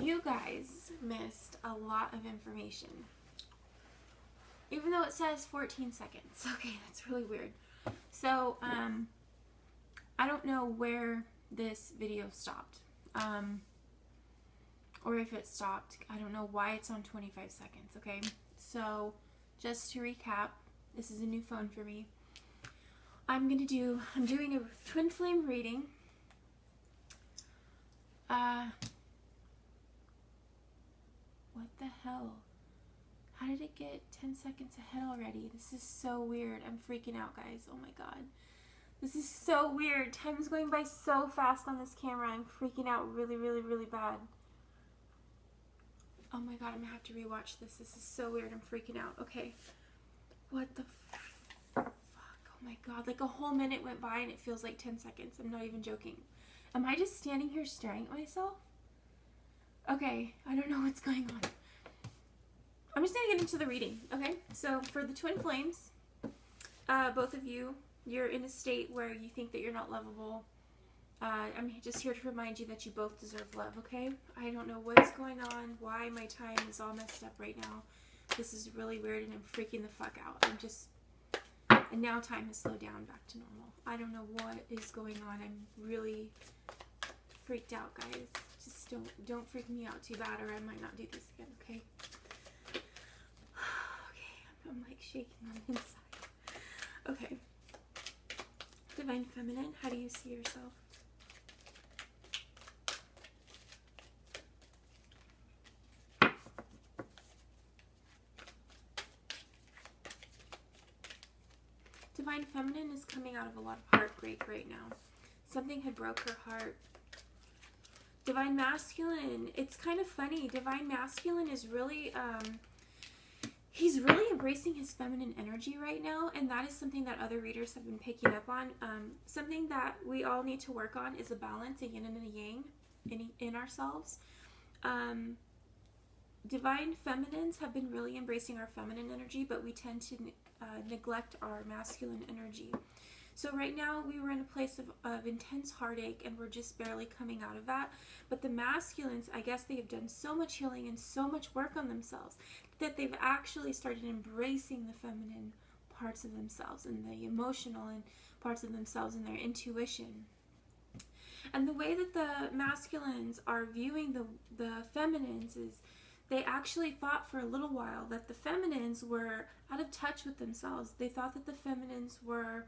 You guys missed a lot of information. Even though it says 14 seconds. Okay, that's really weird. So, I don't know where this video stopped. Or if it stopped. I don't know why it's on 25 seconds, okay? So, just to recap, this is a new phone for me. I'm doing a twin flame reading. What the hell? How did it get 10 seconds ahead already? This is so weird. I'm freaking out, guys. Oh my god. This is so weird. Time is going by so fast on this camera. I'm freaking out really, really, really bad. Oh my god, I'm gonna have to rewatch this. This is so weird. I'm freaking out. Okay. What the fuck? Oh my god. Like a whole minute went by and it feels like 10 seconds. I'm not even joking. Am I just standing here staring at myself? Okay. I don't know what's going on. I'm just gonna get into the reading, okay? So for the twin flames, both of you, you're in a state where you think that you're not lovable. I'm just here to remind you that you both deserve love, okay? I don't know what's going on, why my time is all messed up right now. This is really weird and I'm freaking the fuck out. And now time has slowed down back to normal. I don't know what is going on. I'm really freaked out, guys. Just don't freak me out too bad or I might not do this again, okay? I'm like shaking on the inside. Okay. Divine Feminine, how do you see yourself? Divine Feminine is coming out of a lot of heartbreak right now. Something had broke her heart. Divine Masculine, it's kind of funny. Divine Masculine is really, he's really embracing his feminine energy right now, and that is something that other readers have been picking up on. Something that we all need to work on is a balance, a yin and a yang in ourselves. Divine Feminines have been really embracing our feminine energy, but we tend to neglect our masculine energy. So right now we were in a place of intense heartache and we're just barely coming out of that. But the masculines, I guess they have done so much healing and so much work on themselves that they've actually started embracing the feminine parts of themselves and the emotional and parts of themselves and their intuition. And the way that the masculines are viewing the feminines is they actually thought for a little while that the feminines were out of touch with themselves. They thought that the feminines were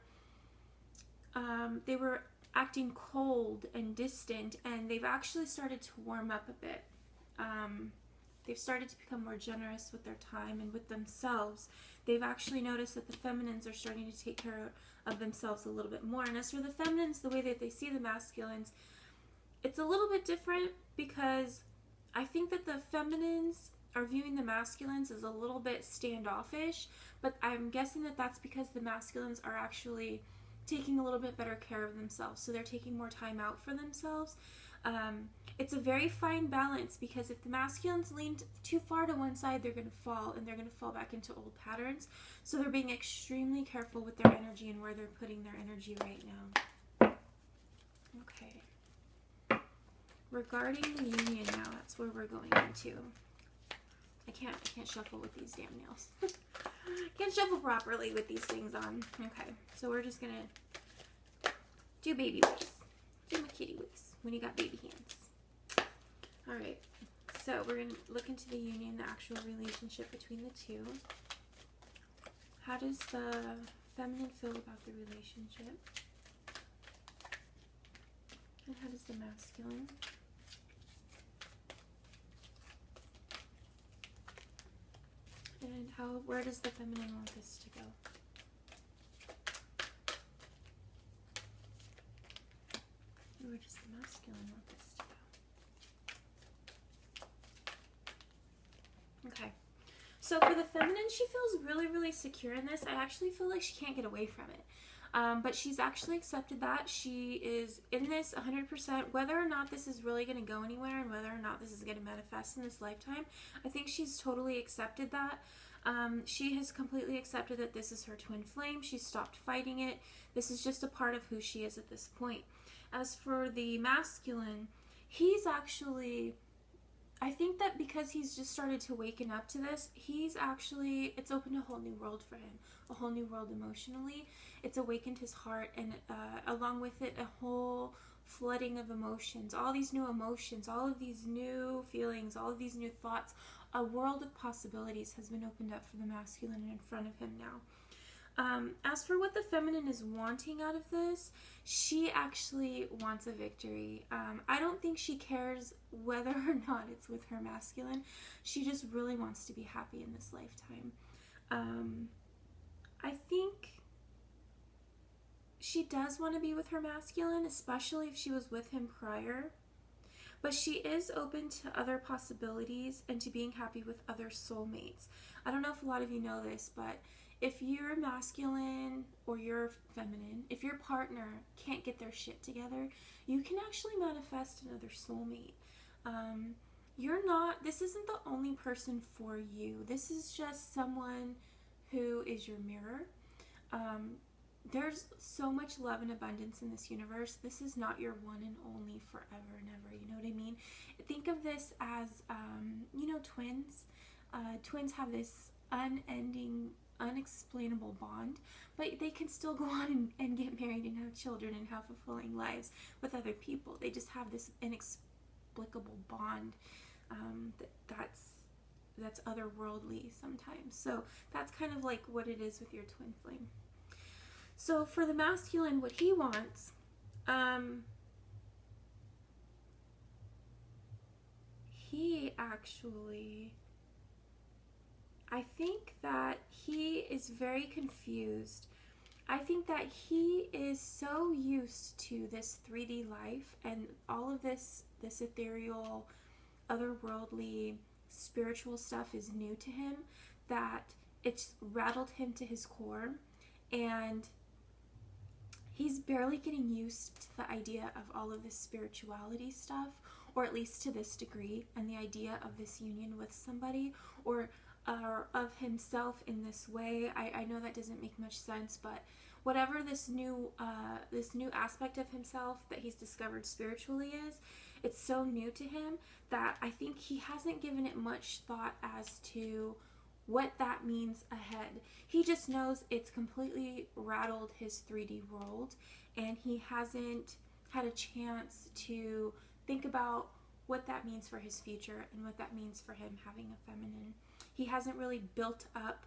they were acting cold and distant, and they've actually started to warm up a bit. They've started to become more generous with their time and with themselves. They've actually noticed that the feminines are starting to take care of themselves a little bit more. And as for the feminines, the way that they see the masculines, it's a little bit different because I think that the feminines are viewing the masculines as a little bit standoffish, but I'm guessing that that's because the masculines are actually taking a little bit better care of themselves, so they're taking more time out for themselves. It's a very fine balance because if the masculines lean too far to one side, they're going to fall, and they're going to fall back into old patterns. So they're being extremely careful with their energy and where they're putting their energy right now. Okay. Regarding the union now, that's where we're going into. I can't shuffle with these damn nails. Can't shuffle properly with these things on. Okay, so we're just gonna do baby ways. Do my kitty ways when you got baby hands. Alright, so we're gonna look into the union, the actual relationship between the two. How does the feminine feel about the relationship? And how does the masculine? And where does the feminine want this to go? And where does the masculine want this to go? Okay. So for the feminine, she feels really, really secure in this. I actually feel like she can't get away from it. But she's actually accepted that. She is in this 100%. Whether or not this is really going to go anywhere and whether or not this is going to manifest in this lifetime, I think she's totally accepted that. She has completely accepted that this is her twin flame. She's stopped fighting it. This is just a part of who she is at this point. As for the masculine, he's actually I think that because he's just started to waken up to this, it's opened a whole new world for him, a whole new world emotionally. It's awakened his heart, and along with it, a whole flooding of emotions, all these new emotions, all of these new feelings, all of these new thoughts. A world of possibilities has been opened up for the masculine in front of him now. As for what the feminine is wanting out of this, she actually wants a victory. I don't think she cares whether or not it's with her masculine. She just really wants to be happy in this lifetime. I think she does want to be with her masculine, especially if she was with him prior. But she is open to other possibilities and to being happy with other soulmates. I don't know if a lot of you know this, but if you're masculine or you're feminine, if your partner can't get their shit together, you can actually manifest another soulmate. This isn't the only person for you. This is just someone who is your mirror. There's so much love and abundance in this universe. This is not your one and only forever and ever. You know what I mean? Think of this as, twins. Twins have this unending, unexplainable bond, but they can still go on and get married and have children and have fulfilling lives with other people. They just have this inexplicable bond that's otherworldly sometimes. So that's kind of like what it is with your twin flame. So for the masculine, what he wants, he actually, I think that he is very confused. I think that he is so used to this 3D life and all of this ethereal, otherworldly, spiritual stuff is new to him, that it's rattled him to his core, and he's barely getting used to the idea of all of this spirituality stuff, or at least to this degree, and the idea of this union with somebody, or of himself in this way. I know that doesn't make much sense, but whatever this new aspect of himself that he's discovered spiritually is, it's so new to him that I think he hasn't given it much thought as to what that means ahead. He just knows it's completely rattled his 3D world, and he hasn't had a chance to think about what that means for his future and what that means for him having a feminine. He hasn't really built up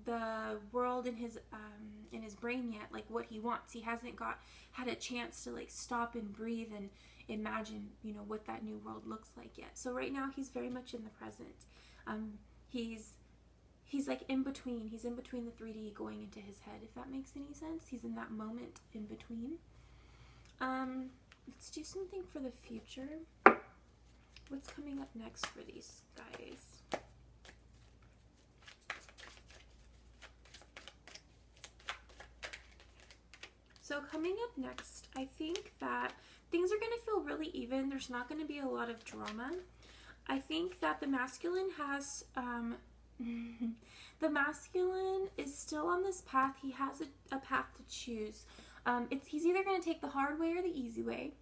the world in his brain yet, like what he wants. He hasn't had a chance to like stop and breathe and imagine, what that new world looks like yet. So right now he's very much in the present. He's like in between. He's in between the 3D going into his head, if that makes any sense. He's in that moment in between. Let's do something for the future. What's coming up next for these guys? So coming up next, I think that things are going to feel really even. There's not going to be a lot of drama. I think that the masculine has, the masculine is still on this path. He has a path to choose. He's either going to take the hard way or the easy way.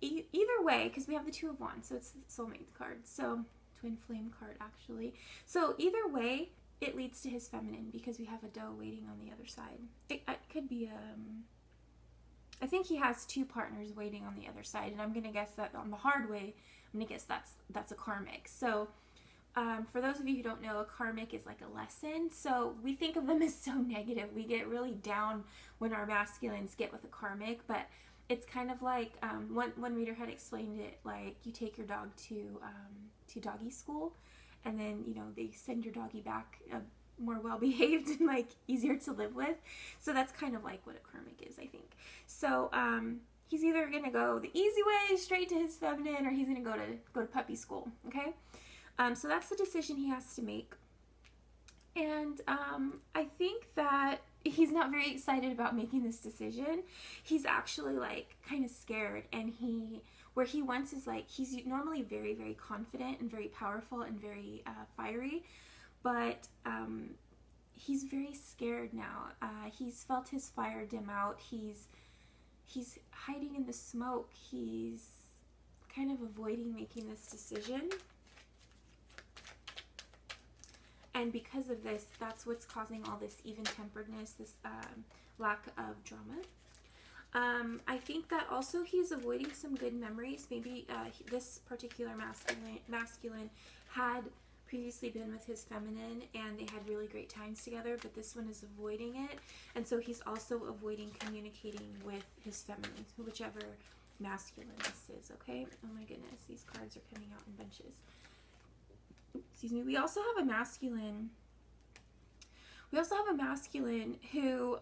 Either way, because we have the Two of Wands, so it's the soulmate card. So, twin flame card, actually. So, either way, it leads to his feminine, because we have a doe waiting on the other side. It could be, I think he has two partners waiting on the other side, and I'm going to guess that on the hard way, I'm going to guess that's a karmic. So, for those of you who don't know, a karmic is like a lesson. So we think of them as so negative. We get really down when our masculines get with a karmic, but it's kind of like, one reader had explained it like you take your dog to doggy school, and then, they send your doggy back more well-behaved and like easier to live with. So that's kind of like what a karmic is, I think. So, he's either going to go the easy way straight to his feminine, or he's going to go to puppy school, okay? So that's the decision he has to make. And I think that he's not very excited about making this decision. He's actually like kind of scared, and where he wants is like, he's normally very, very confident and very powerful and very fiery, but he's very scared now. He's felt his fire dim out. He's hiding in the smoke. He's kind of avoiding making this decision. And because of this, that's what's causing all this even-temperedness, this lack of drama. I think that also he's avoiding some good memories. Maybe this particular masculine had previously been with his feminine and they had really great times together, but this one is avoiding it. And so he's also avoiding communicating with his feminine, whichever masculine this is, okay? Oh my goodness, these cards are coming out in bunches. Excuse me. We also have a masculine. Who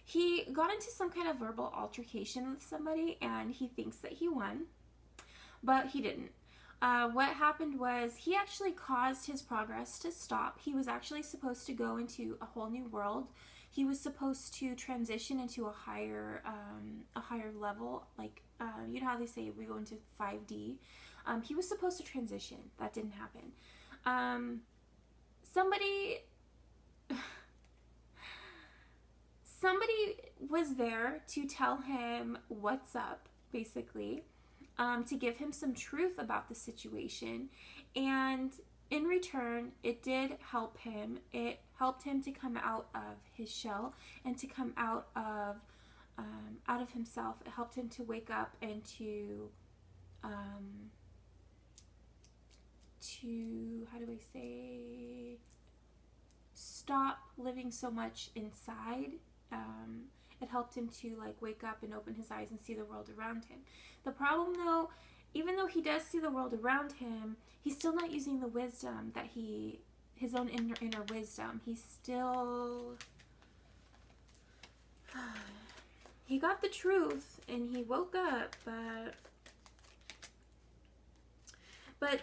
he got into some kind of verbal altercation with somebody and he thinks that he won, but he didn't. What happened was he actually caused his progress to stop. He was actually supposed to go into a whole new world. He was supposed to transition into a higher level, like you know how they say we go into 5D. He was supposed to transition. That didn't happen. Somebody was there to tell him what's up, basically, to give him some truth about the situation, and in return, it did help him. It helped him to come out of his shell and to come out of himself. It helped him to wake up and to how do I say, stop living so much inside. It helped him to like wake up and open his eyes and see the world around him. The problem though, even though he does see the world around him, he's still not using the wisdom that his own inner wisdom. He's still, he got the truth and he woke up, but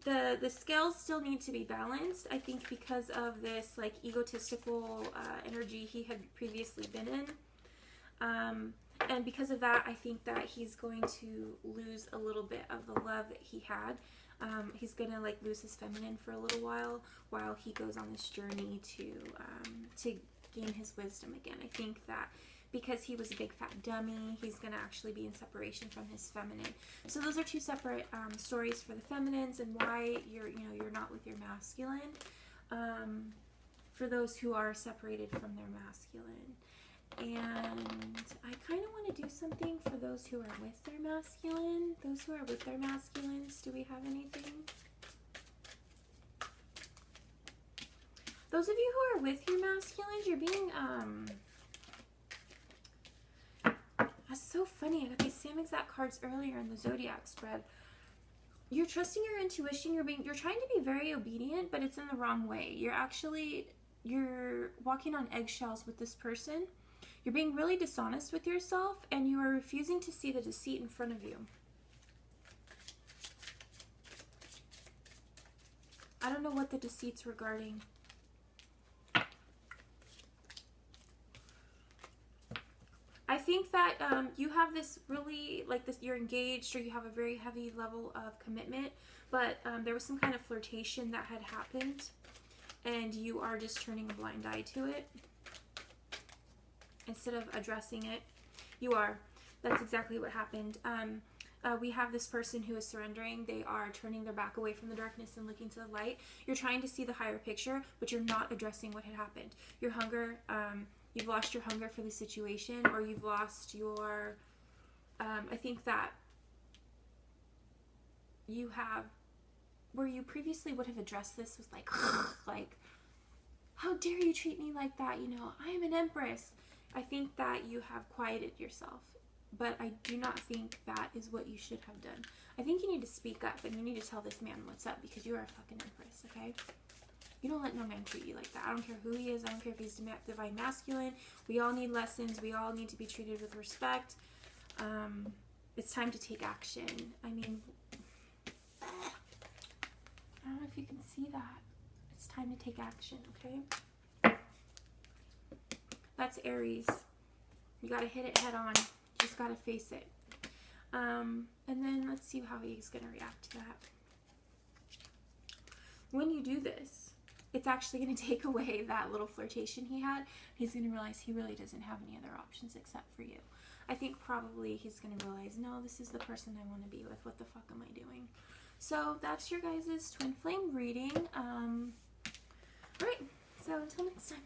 the scales still need to be balanced, I think, because of this like egotistical energy he had previously been in. And because of that, I think that he's going to lose a little bit of the love that he had. He's gonna like lose his feminine for a little while he goes on this journey to gain his wisdom again. I think that because he was a big fat dummy, he's gonna actually be in separation from his feminine. So those are two separate stories for the feminines and why you're not with your masculine. For those who are separated from their masculine. And I kind of want to do something for those who are with their masculine. Those who are with their masculines, do we have anything? Those of you who are with your masculines, you're being, that's so funny. I got these same exact cards earlier in the Zodiac spread. You're trusting your intuition. You're trying to be very obedient, but it's in the wrong way. You're walking on eggshells with this person. You're being really dishonest with yourself, and you are refusing to see the deceit in front of you. I don't know what the deceit's regarding. I think that you have this really, like this, you're engaged or you have a very heavy level of commitment, but there was some kind of flirtation that had happened, and you are just turning a blind eye to it. Instead of addressing it, you are. That's exactly what happened. We have this person who is surrendering. They are turning their back away from the darkness and looking to the light. You're trying to see the higher picture, but you're not addressing what had happened. Your hunger, you've lost your hunger for the situation, or you've lost your, I think that you have, where you previously would have addressed this was like, like, how dare you treat me like that? You know, I am an empress. I think that you have quieted yourself, but I do not think that is what you should have done. I think you need to speak up and you need to tell this man what's up, because you are a fucking empress, okay? You don't let no man treat you like that. I don't care who he is. I don't care if he's divine masculine. We all need lessons. We all need to be treated with respect. It's time to take action. I mean, I don't know if you can see that. It's time to take action, okay? That's Aries. You gotta hit it head on. You just gotta face it. And then let's see how he's gonna react to that. When you do this, it's actually going to take away that little flirtation he had. He's going to realize he really doesn't have any other options except for you. I think probably he's going to realize, no, this is the person I want to be with. What the fuck am I doing? So that's your guys' twin flame reading. Right. So until next time.